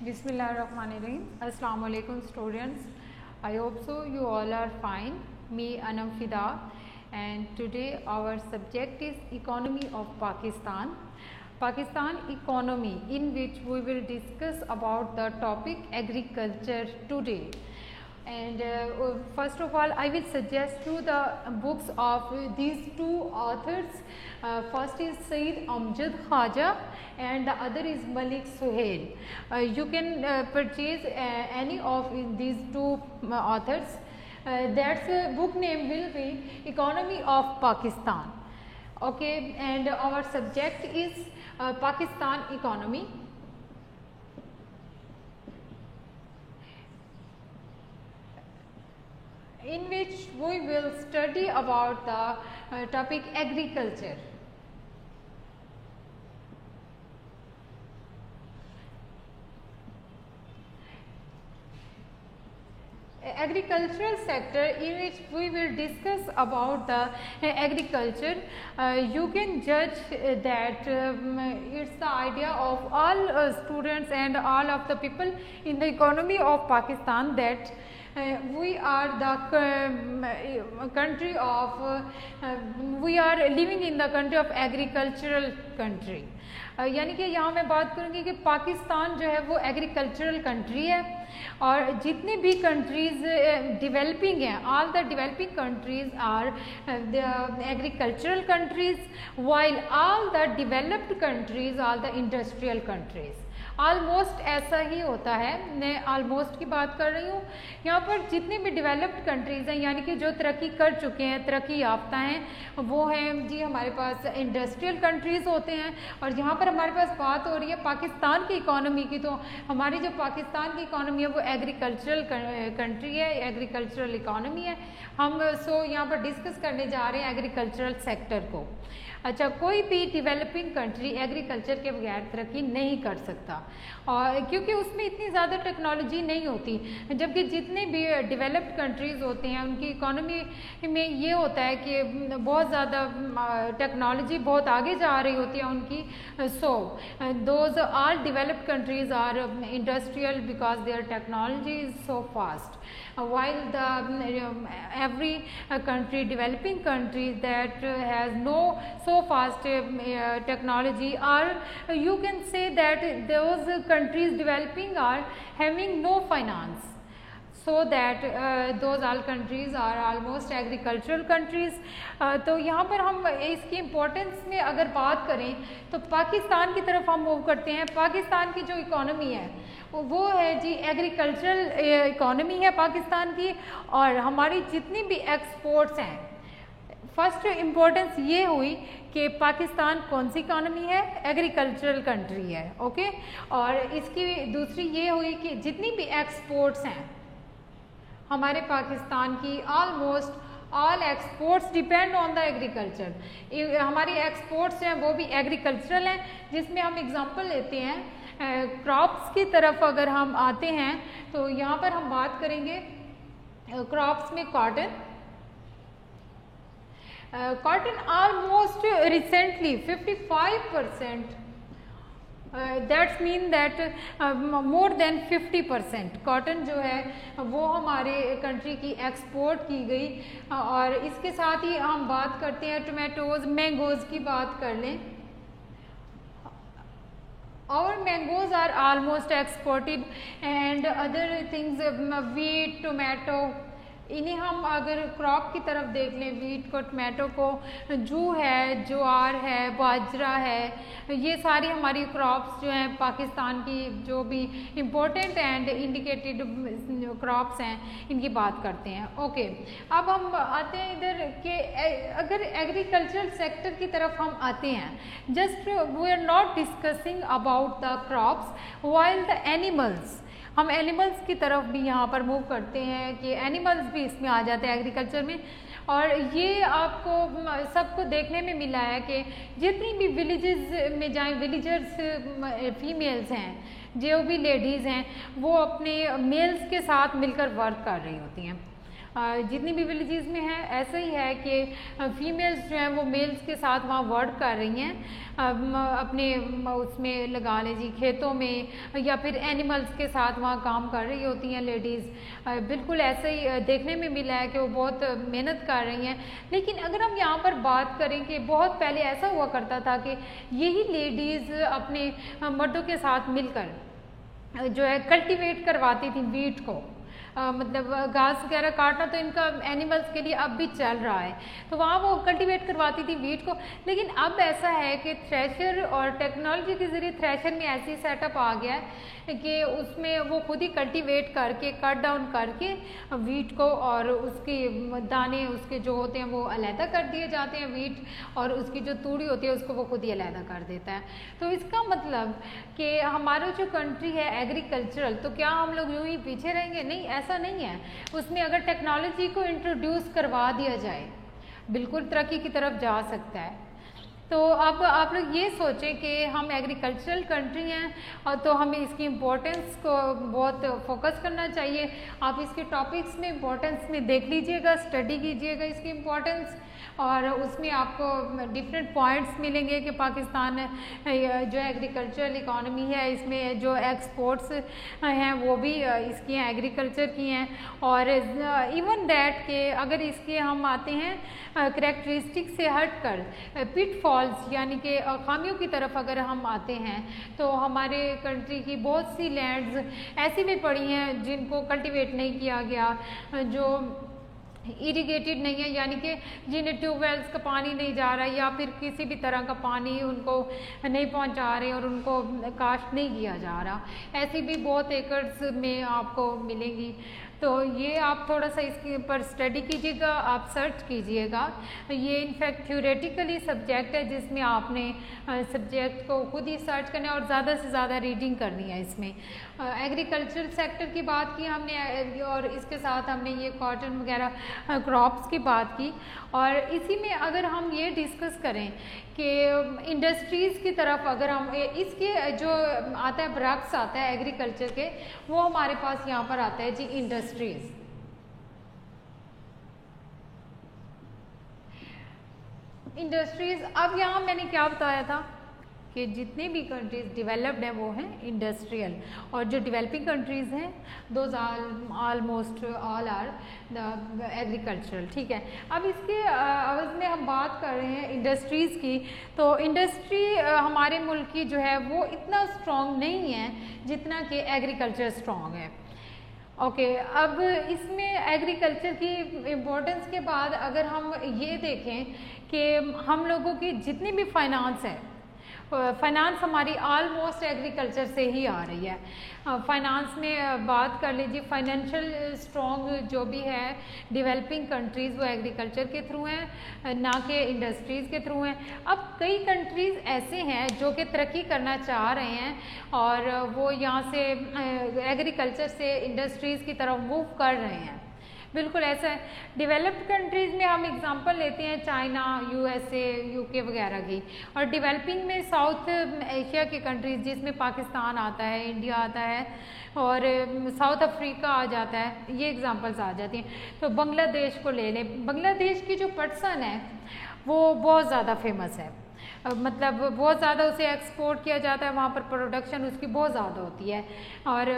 Bismillahirrahmanirrahim. Assalamu alaikum students. I hope so you all are fine. Me Anam Fida, and today our subject is economy of Pakistan. Pakistan economy, in which we will discuss about the topic agriculture today. And first of all, I will suggest you the books of these two authors. First is Sayyid Amjad Khaja and the other is Malik Suhail. You can purchase any of these two authors. That's book name will be Economy of Pakistan. Okay, and our subject is Pakistan economy. In which we will study about the topic agriculture. Agricultural sector, in which we will discuss about the agriculture. You can judge that it's the idea of all students and all of the people in the economy of Pakistan that we are the country of we are living in the country of agricultural country. यानी कि यहाँ मैं बात करूँगी कि पाकिस्तान जो है वो एग्रीकल्चरल कंट्री है और जितनी भी कंट्रीज़ डेवलपिंग हैं, all the developing countries are agricultural countries while all the developed countries are the industrial countries. Almost ऐसा ही होता है, मैं ऑलमोस्ट की बात कर रही हूँ. यहाँ पर जितनी भी डेवलप्ड कंट्रीज़ हैं यानी कि जो तरक्की कर चुके हैं, तरक्की याफ्ता हैं, वो हैं जी हमारे पास इंडस्ट्रियल कंट्रीज़ होते हैं. और यहाँ पर हमारे पास बात हो रही है पाकिस्तान की इकॉनमी की, तो हमारी जो पाकिस्तान की इकॉनमी है वो एग्रीकल्चरल कंट्री है, एग्रीकल्चरल इकॉनमी है. हम यहाँ पर डिस्कस करने जा रहे हैं एग्रीकल्चरल सेक्टर को. अच्छा, कोई भी डेवलपिंग कंट्री एग्रीकल्चर के बगैर तरक्की नहीं कर सकता, और क्योंकि उसमें इतनी ज़्यादा टेक्नोलॉजी नहीं होती. जबकि जितने भी डेवलप्ड कंट्रीज़ होते हैं उनकी इकोनॉमी में ये होता है कि बहुत ज़्यादा टेक्नोलॉजी बहुत आगे जा रही होती है उनकी. So those all developed countries are industrial because their technology is so fast. While the every country, developing country that has no so fast technology, or you can say that those countries developing are having no finance, so that those all countries are almost agricultural countries. तो यहाँ पर हम इसकी importance में अगर बात करें तो पाकिस्तान की तरफ हम मूव करते हैं. पाकिस्तान की जो इकॉनमी है वो है जी एग्रीकल्चरल इकॉनमी है पाकिस्तान की. और हमारी जितनी भी एक्सपोर्ट्स हैं, फर्स्ट इम्पोर्टेंस ये हुई कि पाकिस्तान कौन सी इकॉनमी है, एग्रीकल्चरल कंट्री है. ओके, और इसकी दूसरी ये हुई कि जितनी भी एक्सपोर्ट्स हैं हमारे पाकिस्तान की, almost all exports depend on the agriculture. हमारी एक्सपोर्ट्स हैं वो भी एग्रीकल्चरल हैं, जिसमें हम एग्जांपल लेते हैं क्रॉप्स की तरफ. अगर हम आते हैं तो यहाँ पर हम बात करेंगे क्रॉप्स में cotton. Cotton almost recently 55%, that's mean that more than 50% cotton जो है वो हमारे कंट्री की एक्सपोर्ट की गई. और इसके साथ ही हम बात करते हैं टोमेटोज़, मैंगोज़ की बात कर लें. Our mangoes are almost exported and other things, wheat, tomato, इन्हें हम अगर क्रॉप की तरफ देख लें, वीट को, टमाटो को, जू है, ज्वार है, बाजरा है, ये सारी हमारी क्रॉप्स जो हैं पाकिस्तान की जो भी इम्पोर्टेंट एंड इंडिकेटेड क्रॉप्स हैं इनकी बात करते हैं. ओके, अब हम आते हैं इधर के अगर एग्रीकल्चरल सेक्टर की तरफ हम आते हैं, just we are not discussing about the crops while the animals. हम एनिमल्स की तरफ भी यहाँ पर मूव करते हैं कि एनिमल्स भी इसमें आ जाते हैं एग्रीकल्चर में. और ये आपको सबको देखने में मिला है कि जितनी भी विलेजेस में जाएं, विलेजर्स फीमेल्स हैं, जो भी लेडीज़ हैं, वो अपने मेल्स के साथ मिलकर वर्क कर रही होती हैं. जितनी भी विलेजेस में है ऐसा ही है कि फीमेल्स जो हैं वो मेल्स के साथ वहाँ वर्क कर रही हैं अपने उसमें लगा लीजिए खेतों में, या फिर एनिमल्स के साथ वहाँ काम कर रही होती हैं लेडीज़। बिल्कुल ऐसे ही देखने में मिला है कि वो बहुत मेहनत कर रही हैं। लेकिन अगर हम यहाँ पर बात करें कि बहुत पहले ऐसा हुआ करता था कि यही लेडीज़ अपने मर्दों के साथ मिलकर जो है कल्टीवेट करवाती थी वीट को। मतलब घास वगैरह काटना तो इनका एनिमल्स के लिए अब भी चल रहा है, तो वहाँ वो कल्टीवेट करवाती थी वीट को। लेकिन अब ऐसा है कि थ्रेशर और टेक्नोलॉजी के ज़रिए थ्रेशर में ऐसी सेटअप आ गया है कि उसमें वो खुद ही कल्टीवेट करके कट डाउन करके वीट को और उसके दाने उसके जो होते हैं वो अलहदा कर दिए जाते हैं वीट, और उसकी जो तूड़ी होती है उसको वो खुद ही अलहदा कर देता है। तो इसका मतलब कि हमारा जो कंट्री है एग्रीकल्चरल, तो क्या हम लोग यूँ ही पीछे रहेंगे? नहीं, ऐसा नहीं है। उसमें अगर टेक्नोलॉजी को इंट्रोड्यूस करवा दिया जाए बिल्कुल तरक्की की तरफ जा सकता है। तो अब आप लोग ये सोचें कि हम एग्रीकल्चरल कंट्री हैं और तो हमें इसकी इम्पोर्टेंस को बहुत फोकस करना चाहिए। आप इसके टॉपिक्स में इम्पोर्टेंस में देख लीजिएगा, स्टडी कीजिएगा इसकी इम्पोर्टेंस, और उसमें आपको डिफरेंट पॉइंट्स मिलेंगे कि पाकिस्तान जो एग्रीकल्चरल इकॉनमी है इसमें जो एक्सपोर्ट्स हैं वो भी इसकी हैं, एग्रीकल्चर की हैं। और इवन दैट के अगर इसके हम आते हैं करैक्टरिस्टिक से हटकर पिटफॉल्स यानी कि खामियों की तरफ अगर हम आते हैं तो हमारे कंट्री की बहुत सी लैंड्स ऐसी भी पड़ी हैं जिनको कल्टीवेट नहीं किया गया, जो इरिगेटेड नहीं है, यानी कि जिन्हें ट्यूबवेल्स का पानी नहीं जा रहा है या फिर किसी भी तरह का पानी उनको नहीं पहुंचा रहे और उनको कास्ट नहीं किया जा रहा। ऐसी भी बहुत एकर्स में आपको मिलेंगी। तो ये आप थोड़ा सा इसके ऊपर स्टडी कीजिएगा, आप सर्च कीजिएगा। ये इनफैक्ट थ्योरेटिकली सब्जेक्ट है जिसमें आपने सब्जेक्ट को खुद ही सर्च करना है और ज़्यादा से ज़्यादा रीडिंग करनी है। इसमें एग्रीकल्चर सेक्टर की बात की हमने और इसके साथ हमने ये कॉटन वगैरह क्रॉप्स की बात की, और इसी में अगर हम ये डिस्कस करें कि इंडस्ट्रीज़ की तरफ अगर हम इसके जो आता है ब्रैक्स आता है एग्रीकल्चर के, वो हमारे पास यहाँ पर आता है जी इंडस्ट्रीज़। इंडस्ट्रीज़ अब यहाँ मैंने क्या बताया था कि जितने भी कंट्रीज़ डेवलप्ड हैं वो हैं इंडस्ट्रियल, और जो डेवलपिंग कंट्रीज़ हैं those almost all are the agricultural. ठीक है, अब इसके अवज़ में हम बात कर रहे हैं इंडस्ट्रीज़ की। तो इंडस्ट्री हमारे मुल्क की जो है वो इतना स्ट्रॉन्ग नहीं है जितना कि एग्रीकल्चर स्ट्रॉन्ग है। ओके, अब इसमें एग्रीकल्चर की इम्पोर्टेंस के बाद अगर हम ये देखें कि हम लोगों की जितनी भी फाइनेंस है, फाइनेंस हमारी ऑलमोस्ट एग्रीकल्चर से ही आ रही है। फाइनेंस में बात कर लीजिए, फाइनेंशियल स्ट्रॉन्ग जो भी है डेवलपिंग कंट्रीज़ वो एग्रीकल्चर के थ्रू हैं, ना कि इंडस्ट्रीज़ के थ्रू हैं। अब कई कंट्रीज़ ऐसे हैं जो कि तरक्की करना चाह रहे हैं और वो यहाँ से एग्रीकल्चर से इंडस्ट्रीज़ की तरफ मूव कर रहे हैं। बिल्कुल ऐसा है। डेवलप्ड कंट्रीज़ में हम एग्जांपल लेते हैं चाइना, यूएसए, यूके वगैरह की, और डेवलपिंग में साउथ एशिया की कंट्रीज़ जिसमें पाकिस्तान आता है, इंडिया आता है और साउथ अफ्रीका आ जाता है, ये एग्जांपल्स आ जाती हैं। तो बांग्लादेश को ले लें, बांग्लादेश की जो पटसन है वो बहुत ज़्यादा फेमस है, मतलब बहुत ज़्यादा उसे एक्सपोर्ट किया जाता है, वहाँ पर प्रोडक्शन उसकी बहुत ज़्यादा होती है। और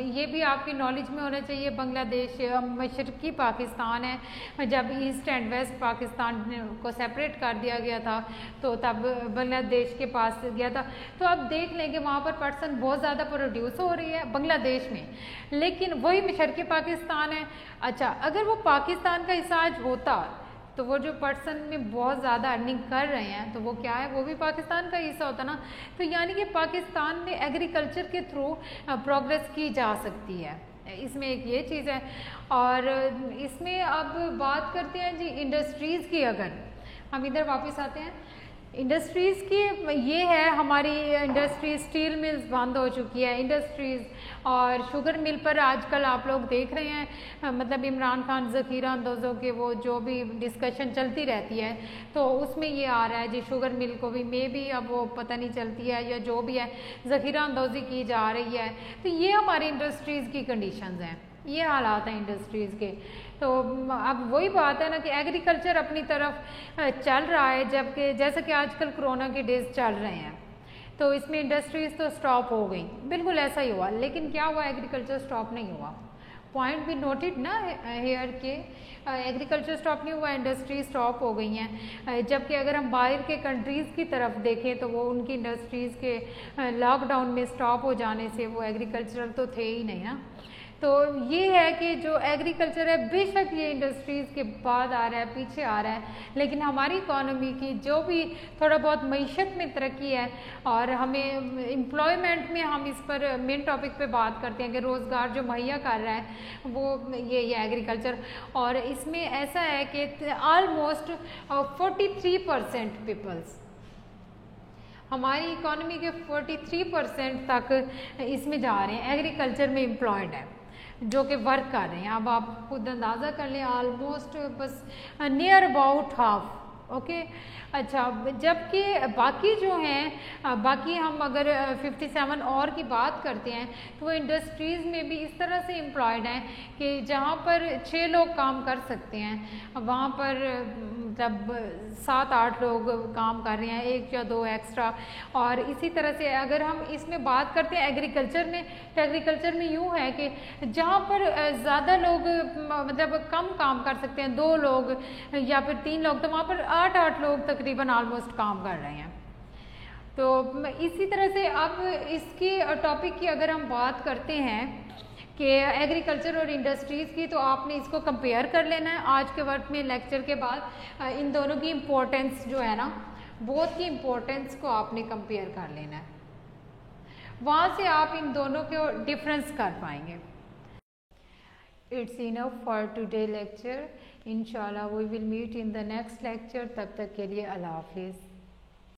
ये भी आपकी नॉलेज में होना चाहिए, बांग्लादेश मशरकी पाकिस्तान है। जब ईस्ट एंड वेस्ट पाकिस्तान को सेपरेट कर दिया गया था तो तब बांग्लादेश के पास गया था। तो अब देख लें कि वहाँ पर पर्सन बहुत ज़्यादा प्रोड्यूस हो रही है बांग्लादेश में, लेकिन वही मशरकी पाकिस्तान है। अच्छा, अगर वो पाकिस्तान का हिस्सा आज होता तो वो जो पर्सन में बहुत ज़्यादा अर्निंग कर रहे हैं तो वो क्या है, वो भी पाकिस्तान का हिस्सा होता ना। तो यानी कि पाकिस्तान में एग्रीकल्चर के थ्रू प्रोग्रेस की जा सकती है, इसमें एक ये चीज़ है। और इसमें अब बात करते हैं जी इंडस्ट्रीज़ की। अगर हम इधर वापस आते हैं इंडस्ट्रीज़ की, ये है हमारी इंडस्ट्री, स्टील मिल्स बंद हो चुकी है इंडस्ट्रीज़, और शुगर मिल पर आजकल आप लोग देख रहे हैं, मतलब इमरान खान ज़ख़ीरा अंदोज़ों के वो जो भी डिस्कशन चलती रहती है तो उसमें ये आ रहा है जी शुगर मिल को भी मे भी अब वो पता नहीं चलती है या जो भी है ज़ख़ीरा अंदोज़ी की जा रही है। तो ये हमारी इंडस्ट्रीज़ की कंडीशंस हैं। ये हालात हैं इंडस्ट्रीज़ के। तो अब वही बात है ना कि एग्रीकल्चर अपनी तरफ चल रहा है, जबकि जैसे कि आजकल कोरोना के डेज चल रहे हैं तो इसमें इंडस्ट्रीज़ तो स्टॉप हो गई, बिल्कुल ऐसा ही हुआ। लेकिन क्या हुआ, एग्रीकल्चर स्टॉप नहीं हुआ। पॉइंट भी नोटेड ना हेयर के, एग्रीकल्चर स्टॉप नहीं हुआ, इंडस्ट्री स्टॉप हो गई हैं। जबकि अगर हम बाहर के कंट्रीज़ की तरफ देखें तो वो उनकी इंडस्ट्रीज़ के लॉकडाउन में स्टॉप हो जाने से वो एग्रीकल्चरल तो थे ही नहीं ना। तो ये है कि जो एग्रीकल्चर है बेशक ये इंडस्ट्रीज़ के बाद आ रहा है, पीछे आ रहा है, लेकिन हमारी इकॉनमी की जो भी थोड़ा बहुत मईशत में तरक्की है और हमें एम्प्लॉयमेंट में, हम इस पर मेन टॉपिक पे बात करते हैं कि रोज़गार जो मुहैया कर रहा है वो ये एग्रीकल्चर। और इसमें ऐसा है कि ऑलमोस्ट 43% पीपल्स, हमारी इकॉनमी के 43% तक इसमें जा रहे हैं, एग्रीकल्चर में एम्प्लॉयड है, जो कि वर्क कर रहे हैं। अब आप खुद अंदाज़ा कर लें, ऑलमोस्ट बस नियर अबाउट हाफ। ओके, अच्छा, जबकि बाकी जो हैं, बाकी हम अगर 57 और की बात करते हैं तो वो इंडस्ट्रीज़ में भी इस तरह से एम्प्लॉयड हैं कि जहाँ पर 6 लोग काम कर सकते हैं वहाँ पर मतलब 7-8 लोग काम कर रहे हैं, 1 या 2 एक्स्ट्रा। और इसी तरह से अगर हम इसमें बात करते हैं एग्रीकल्चर में, तो एग्रीकल्चर में यूँ है कि जहाँ पर ज़्यादा लोग मतलब कम काम कर सकते हैं, 2 लोग या फिर 3 लोग, तो वहाँ पर 8-8 लोग तकरीबन ऑलमोस्ट काम कर रहे हैं। तो इसी तरह से अब इसकी टॉपिक की अगर हम बात करते हैं कि एग्रीकल्चर और इंडस्ट्रीज़ की, तो आपने इसको कंपेयर कर लेना है आज के वक्त में लेक्चर के बाद। इन दोनों की इम्पोर्टेंस जो है ना, बोथ की इम्पोर्टेंस को आपने कंपेयर कर लेना है, वहाँ से आप इन दोनों के डिफरेंस कर पाएंगे। It's enough for today lecture. इंशाल्लाह we will meet in the next lecture. तब तक के लिए अल्लाह हाफिज़।